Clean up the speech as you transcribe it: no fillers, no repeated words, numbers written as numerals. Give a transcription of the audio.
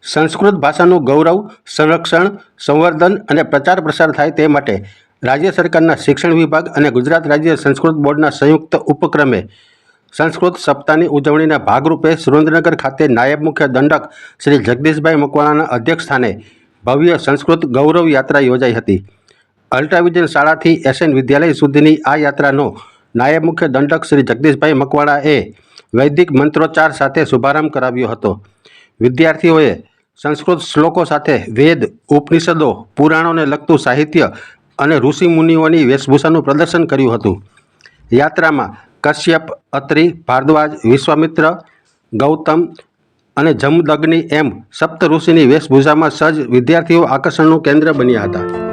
સંસ્કૃત ભાષાનું ગૌરવ, સંરક્ષણ, સંવર્ધન અને પ્રચાર પ્રસાર થાય તે માટે રાજ્ય સરકારના શિક્ષણ વિભાગ અને ગુજરાત રાજ્ય સંસ્કૃત બોર્ડના સંયુક્ત ઉપક્રમે સંસ્કૃત સપ્તાહની ઉજવણીના ભાગરૂપે સુરેન્દ્રનગર ખાતે નાયબ મુખ્ય દંડક શ્રી જગદીશભાઈ મકવાણાના અધ્યક્ષસ્થાને ભવ્ય સંસ્કૃત ગૌરવ યાત્રા યોજાઈ હતી. અલ્ટ્રાવિઝન શાળાથી એસએન વિદ્યાલય સુધીની આ યાત્રાનો નાયબ મુખ્ય દંડક શ્રી જગદીશભાઈ મકવાણાએ વૈદિક મંત્રોચ્ચાર સાથે શુભારંભ કરાવ્યો હતો. વિદ્યાર્થીઓએ સંસ્કૃત શ્લોકો સાથે વેદ, ઉપનિષદો, પુરાણોને લગતું સાહિત્ય અને ઋષિ મુનિઓની વેશભૂષાનું પ્રદર્શન કર્યું હતું. યાત્રામાં કશ્યપ, અત્રિ, ભારદ્વાજ, વિશ્વામિત્ર, ગૌતમ અને જમદગ્નિ એમ સપ્ત ઋષિની વેશભૂષામાં સજ્જ વિદ્યાર્થીઓ આકર્ષણનું કેન્દ્ર બન્યા હતા.